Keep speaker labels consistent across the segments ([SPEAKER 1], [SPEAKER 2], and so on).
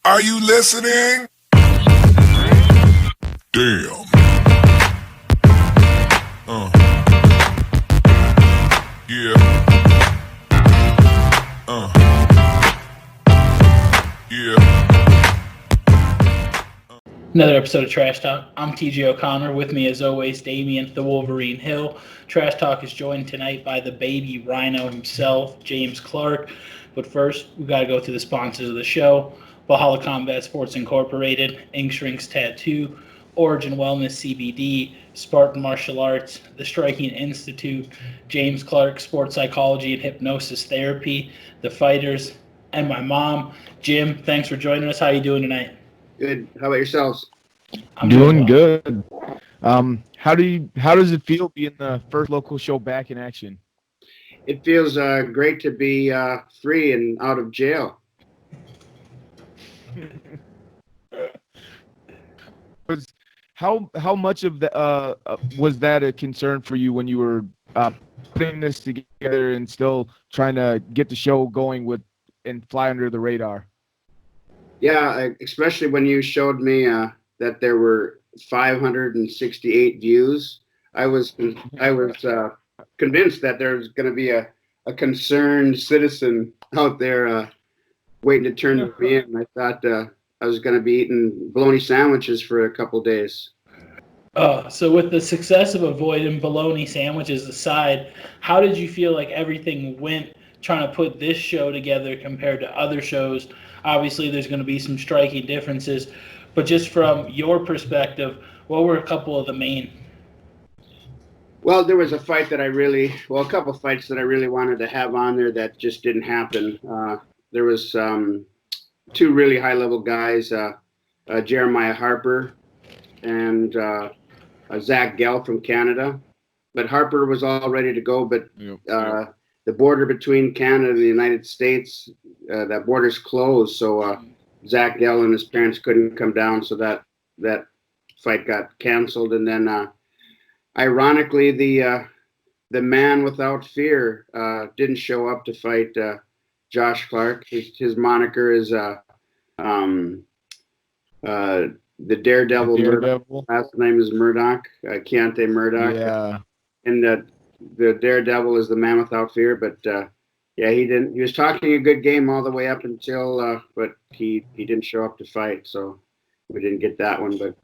[SPEAKER 1] Are you listening? Damn. Yeah. Yeah.
[SPEAKER 2] Another episode of Trash Talk. I'm TJ O'Connor. With me, as always, Damian the Wolverine Hill. Trash Talk is joined tonight by the baby rhino himself, James Clark. But first, we got to go through the sponsors of the show: Valhalla Combat Sports Incorporated, Ink Shrinks Tattoo, Origin Wellness CBD, Spartan Martial Arts, the Striking Institute, James Clark Sports Psychology and Hypnosis Therapy, the Fighters, and my mom. Jim, thanks for joining us. How are you doing tonight?
[SPEAKER 3] Good. How about yourselves?
[SPEAKER 2] I'm
[SPEAKER 4] Doing
[SPEAKER 2] well.
[SPEAKER 4] good. How does it feel being the first local show back in action?
[SPEAKER 3] It feels great to be free and out of jail.
[SPEAKER 4] How much of the was that a concern for you when you were putting this together and still trying to get the show going with and fly under the radar?
[SPEAKER 3] Yeah, especially when you showed me that there were 568 views. I was convinced that there was going to be a concerned citizen out there waiting to turn me in. I thought I was going to be eating bologna sandwiches for a couple days.
[SPEAKER 2] So with the success of avoiding bologna sandwiches aside, how did you feel like everything went trying to put this show together compared to other shows? Obviously, there's going to be some striking differences, but just from your perspective, what were a couple of the main?
[SPEAKER 3] Well, there was a fight that a couple of fights that I really wanted to have on there that just didn't happen. There was two really high-level guys, Jeremiah Harper and Zach Gell from Canada. But Harper was all ready to go, but the border between Canada and the United States, that border's closed, so Zach Gell and his parents couldn't come down, so that fight got canceled. And then, ironically, the man without fear didn't show up to fight Josh Clark. His moniker is the Daredevil. Murdoch. Last name is Murdoch, Keontae Murdoch.
[SPEAKER 4] Yeah.
[SPEAKER 3] And the Daredevil is the man without fear, but he didn't. He was talking a good game all the way up until, but he didn't show up to fight, so we didn't get that one. But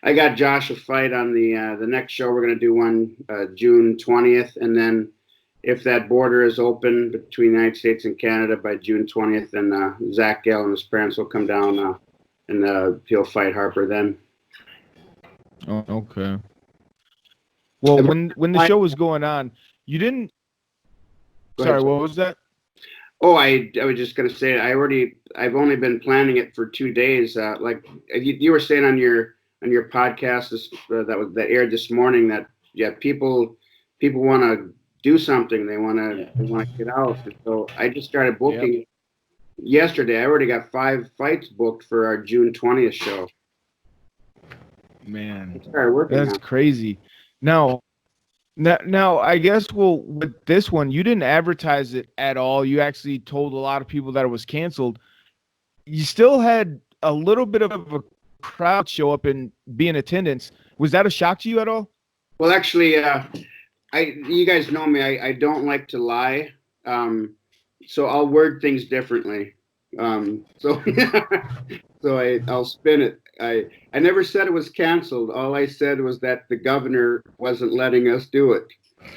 [SPEAKER 3] I got Josh a fight on the next show. We're going to do one June 20th, and then if that border is open between the United States and Canada by June 20th, then Zach Gell and his parents will come down and he'll fight Harper then.
[SPEAKER 4] Oh, okay. Well, when the show was going on, you didn't. Sorry, what was that?
[SPEAKER 3] Oh, I was just gonna say I've only been planning it for 2 days. Like you were saying on your podcast that aired this morning that people want to do something. They want to get out. So I just started booking. Yep. Yesterday, I already got 5 fights booked for our June 20th show.
[SPEAKER 4] Man, that's crazy. Now, I guess, with this one, you didn't advertise it at all. You actually told a lot of people that it was canceled. You still had a little bit of a crowd show up and be in attendance. Was that a shock to you at all?
[SPEAKER 3] Well, actually, you guys know me. I don't like to lie, so I'll word things differently. So I'll spin it. I never said it was canceled. All I said was that the governor wasn't letting us do it.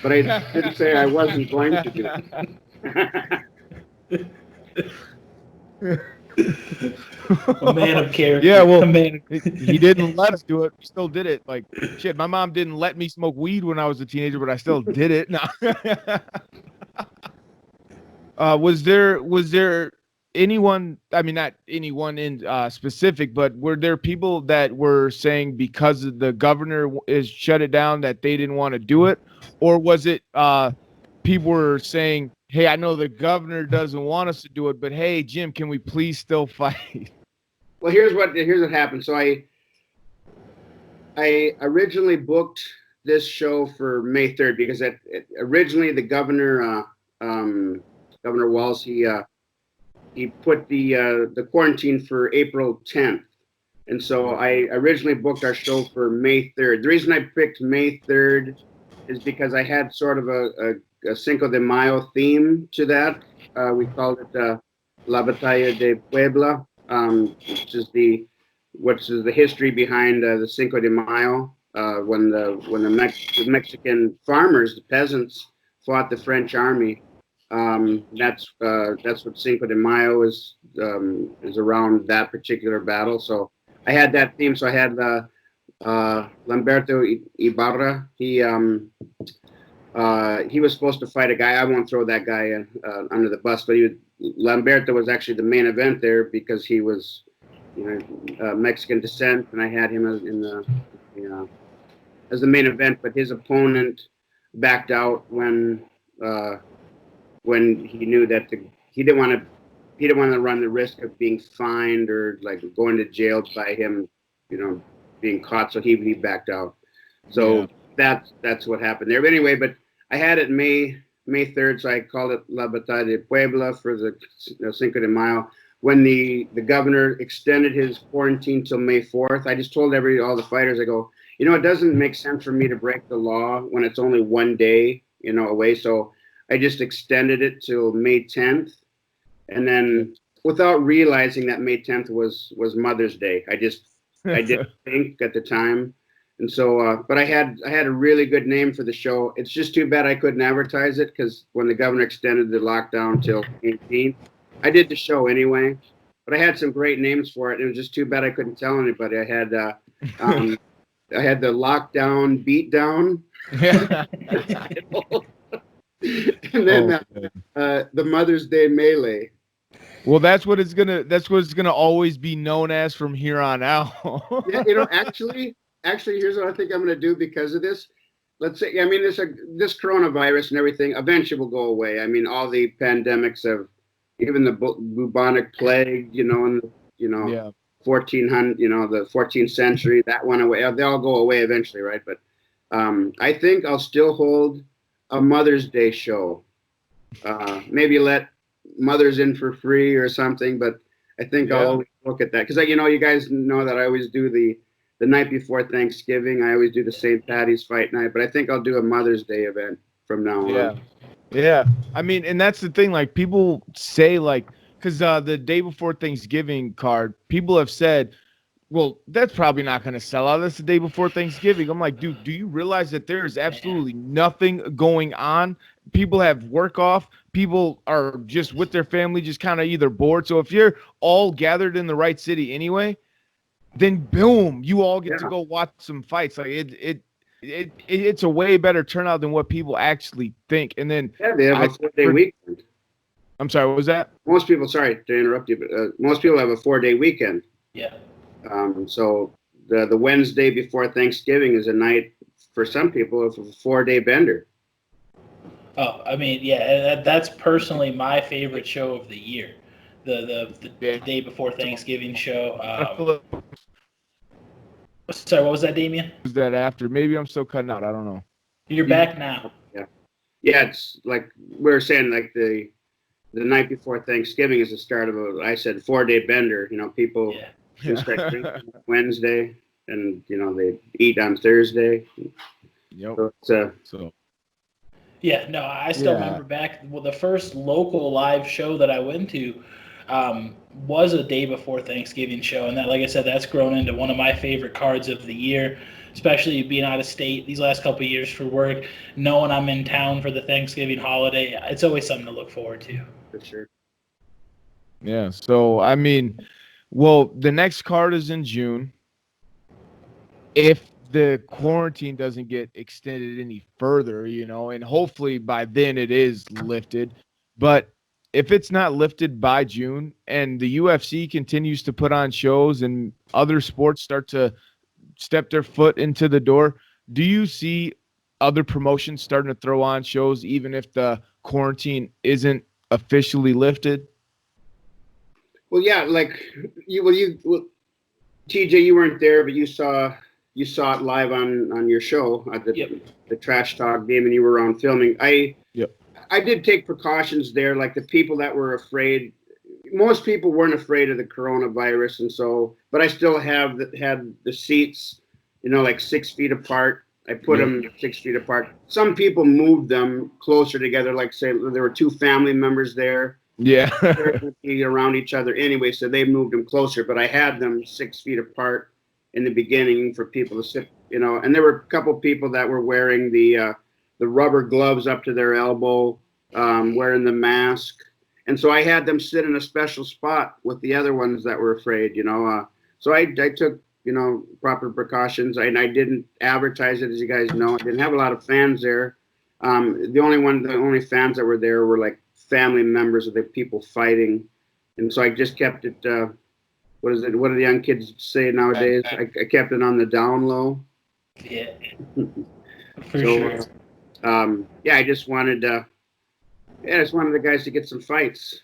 [SPEAKER 3] But I didn't say I wasn't going to do
[SPEAKER 2] it. A man of character.
[SPEAKER 4] Yeah, well, he didn't let us do it. We still did it. Like, shit, my mom didn't let me smoke weed when I was a teenager, but I still did it. No. Was there anyone, I mean, not anyone in specific, but were there people that were saying because the governor is shut it down that they didn't want to do it? Or was it people were saying, hey, I know the governor doesn't want us to do it, but hey, Jim, can we please still fight?
[SPEAKER 3] Well, here's what happened. So I originally booked this show for May 3rd because originally the governor, Governor Walz, he put the quarantine for April 10th. And so I originally booked our show for May 3rd. The reason I picked May 3rd is because I had sort of a Cinco de Mayo theme to that. We called it La Batalla de Puebla, which is the history behind the Cinco de Mayo, when the Mexican farmers, the peasants, fought the French army. That's what Cinco de Mayo is around that particular battle. So I had that theme. So I had Lamberto Ibarra. He was supposed to fight a guy. I won't throw that guy under the bus, but Lamberto was actually the main event there because he was, Mexican descent, and I had him as the main event. But his opponent backed out when he knew that he didn't want to run the risk of being fined or like going to jail by him, being caught. So he backed out. So that's what happened there. But anyway, I had it May 3rd, so I called it La Batalla de Puebla for the Cinco de Mayo. When the governor extended his quarantine till May 4th, I just told all the fighters, I go, it doesn't make sense for me to break the law when it's only one day, away. So I just extended it till May 10th. And then without realizing that May 10th was Mother's Day, I didn't think at the time. And so, but I had a really good name for the show. It's just too bad I couldn't advertise it because when the governor extended the lockdown till 18th, I did the show anyway. But I had some great names for it. It was just too bad I couldn't tell anybody. I had the lockdown beatdown, and then the Mother's Day melee.
[SPEAKER 4] Well, that's what it's gonna always be known as from here on out.
[SPEAKER 3] Yeah, actually, here's what I think I'm going to do because of this. Let's say, this coronavirus and everything eventually will go away. I mean, all the pandemics of, even the bubonic plague, in 1400, the 14th century, that went away. They all go away eventually, right? But I think I'll still hold a Mother's Day show. Maybe let mothers in for free or something, but I think I'll always look at that because, you guys know that I always do the night before Thanksgiving. I always do the St. Patty's fight night, but I think I'll do a Mother's Day event from now on.
[SPEAKER 4] Yeah. I mean, and that's the thing. Like, people say, like, because the day before Thanksgiving card, people have said, well, that's probably not going to sell out. That's the day before Thanksgiving. I'm like, dude, do you realize that there is absolutely nothing going on? People have work off. People are just with their family, just kind of either bored. So if you're all gathered in the right city anyway, then boom, you all get to go watch some fights. Like it's a way better turnout than what people actually think. And then
[SPEAKER 3] they have a 4-day weekend.
[SPEAKER 4] I'm sorry, what was that?
[SPEAKER 3] Most people, sorry to interrupt you, but most people have a 4-day weekend.
[SPEAKER 2] Yeah.
[SPEAKER 3] So the Wednesday before Thanksgiving is a night for some people of a 4-day bender.
[SPEAKER 2] Oh, I mean, yeah, that's personally my favorite show of the year. The day before Thanksgiving show. Sorry, what was that, Damien?
[SPEAKER 4] Was that after? Maybe I'm still cutting out. I don't know.
[SPEAKER 2] You're back now.
[SPEAKER 3] Yeah. It's like we were saying, like the night before Thanksgiving is the start of I said 4-day bender. People start drinking Wednesday, and they eat on Thursday.
[SPEAKER 4] Yep.
[SPEAKER 3] So
[SPEAKER 2] Yeah, no, I still remember back. Well, the first local live show that I went to was a day before Thanksgiving show, and that, like I said, that's grown into one of my favorite cards of the year, especially being out of state these last couple of years for work, knowing I'm in town for the Thanksgiving holiday. It's always something to look forward to.
[SPEAKER 3] For sure.
[SPEAKER 4] Yeah, so I mean, well, the next card is in June. If the quarantine doesn't get extended any further, and hopefully by then it is lifted, but if it's not lifted by June and the UFC continues to put on shows and other sports start to step their foot into the door, do you see other promotions starting to throw on shows even if the quarantine isn't officially lifted?
[SPEAKER 3] Well, yeah, like TJ, you weren't there, but you saw it live on your show at the Trash Talk game, and you were on filming. I did take precautions there, like the people that were afraid. most people weren't afraid of the coronavirus, and so, but I still had the seats, like 6 feet apart. I put them 6 feet apart. Some people moved them closer together, like say there were two family members there.
[SPEAKER 4] Yeah.
[SPEAKER 3] They're going to be around each other anyway, so they moved them closer. But I had them 6 feet apart in the beginning for people to sit, And there were a couple people that were wearing the rubber gloves up to their elbow, wearing the mask. And so I had them sit in a special spot with the other ones that were afraid, So I took, proper precautions. I didn't advertise it, as you guys know. I didn't have a lot of fans there. The only fans that were there were like family members of the people fighting. And so I just kept it, what do the young kids say nowadays? I kept it on the down low.
[SPEAKER 2] Yeah, for sure.
[SPEAKER 3] I just wanted the guys to get some fights.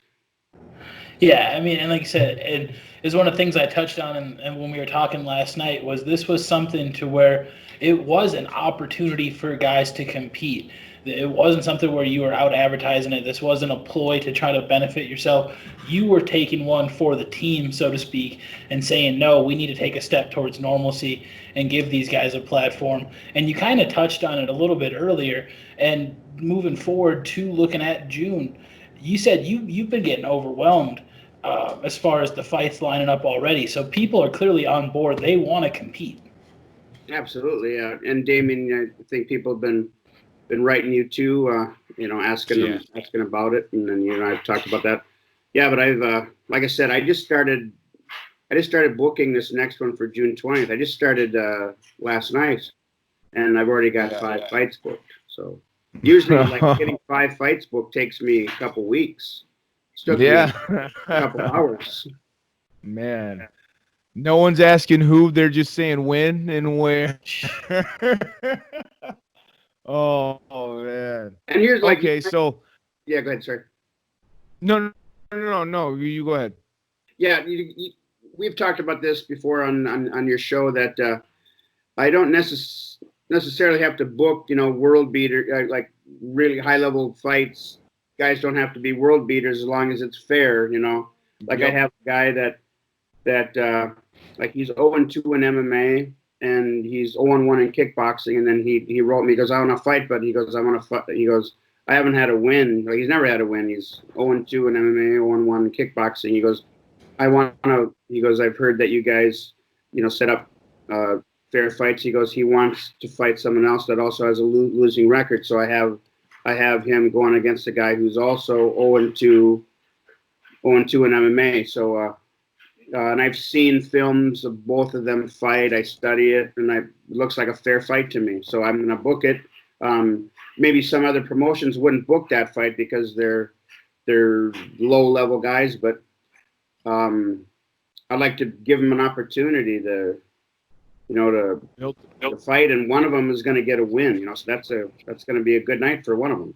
[SPEAKER 2] Yeah, I mean, and like I said, it is one of the things I touched on and when we were talking last night was this was something to where it was an opportunity for guys to compete. It wasn't something where you were out advertising it. This wasn't a ploy to try to benefit yourself. You were taking one for the team, so to speak, and saying, no, we need to take a step towards normalcy and give these guys a platform. And you kind of touched on it a little bit earlier. And moving forward to looking at June, you said you've been getting overwhelmed as far as the fights lining up already. So people are clearly on board. They want to compete.
[SPEAKER 3] Absolutely. And Damien, I think people have been writing you too, asking about it. And then, I've talked about that. Yeah, but I've, like I said, I just started booking this next one for June 20th. I just started last night, and I've already got 5 fights booked. So usually getting 5 fights booked takes me a couple weeks. It took me a couple hours.
[SPEAKER 4] Man, no one's asking who, they're just saying when and where. Oh man.
[SPEAKER 3] And here's
[SPEAKER 4] so
[SPEAKER 3] yeah, go ahead, sir.
[SPEAKER 4] No, you go ahead.
[SPEAKER 3] Yeah, we've talked about this before on your show that I don't necessarily have to book, world beater, like really high level fights. Guys don't have to be world beaters as long as it's fair, Like I have a guy that like he's 0-2 in MMA and he's 0-1 in kickboxing, and then he wrote me, he goes, I want to fight, but he goes, I want to fight. He goes, I haven't had a win. Like, he's never had a win. He's 0-2 in MMA, 0-1 in kickboxing. He goes, I've heard that you guys, set up fair fights. He goes, he wants to fight someone else that also has a losing record. So I have him going against a guy who's also 0-2 in MMA. So, and I've seen films of both of them fight. I study it, and it looks like a fair fight to me. So I'm going to book it. Maybe some other promotions wouldn't book that fight because they're low-level guys, but I'd like to give them an opportunity to fight, and one of them is going to get a win. So that's going to be a good night for one of them.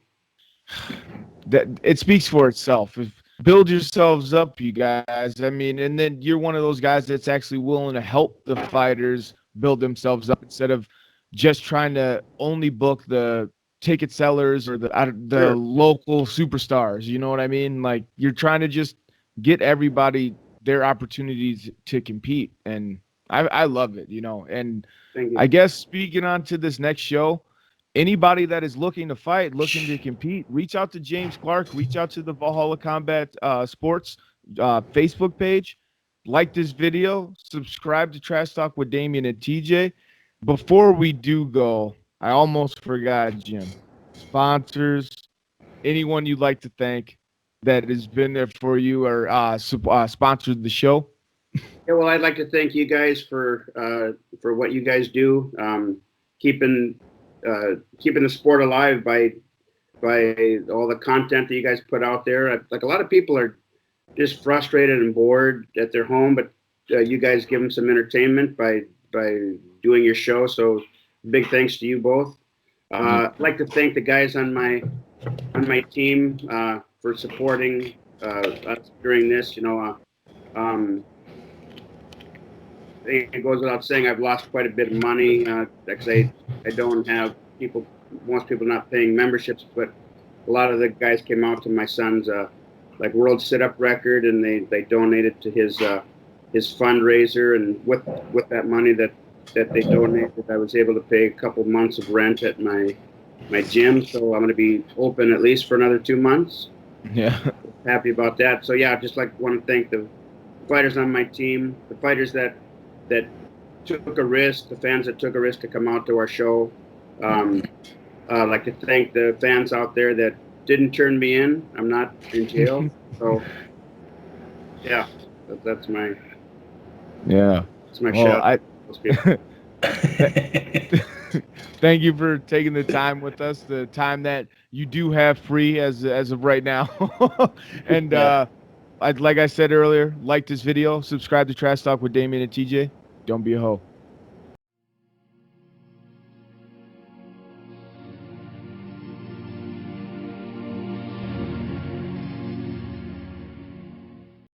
[SPEAKER 4] That it speaks for itself. Build yourselves up, you guys. I mean, and then you're one of those guys that's actually willing to help the fighters build themselves up instead of just trying to only book the ticket sellers or the
[SPEAKER 3] Sure.
[SPEAKER 4] local superstars. You know what I mean? Like, you're trying to just get everybody their opportunities to compete, and I love it. And
[SPEAKER 3] Thank you.
[SPEAKER 4] I guess speaking on to this next show, anybody that is looking to fight, looking to compete, reach out to James Clark, reach out to the Valhalla Combat Sports Facebook page, like this video, subscribe to Trash Talk with Damien and TJ. Before we do go, I almost forgot, Jim. Sponsors, anyone you'd like to thank that has been there for you or sponsored the show?
[SPEAKER 3] Yeah, well, I'd like to thank you guys for what you guys do, keeping the sport alive by all the content that you guys put out there. Like, a lot of people are just frustrated and bored at their home, but you guys give them some entertainment by doing your show. So big thanks to you both. I'd like to thank the guys on my team for supporting us during this. It goes without saying I've lost quite a bit of money because I don't have most people not paying memberships, but a lot of the guys came out to my son's like world sit-up record, and they donated to his fundraiser. And with that money that they donated, I was able to pay a couple months of rent at my gym. So I'm going to be open at least for another 2 months.
[SPEAKER 4] Yeah.
[SPEAKER 3] Happy about that. So yeah, just like want to thank the fighters on my team, the fighters that took a risk, the fans that took a risk to come out to our show. I'd like to thank the fans out there that didn't turn me in. I'm not in jail. So yeah, that's my shout.
[SPEAKER 4] Thank you for taking the time with us, the time that you do have free as of right now. And like I said earlier, like this video, subscribe to Trash Talk with Damien and TJ. Don't be a hoe.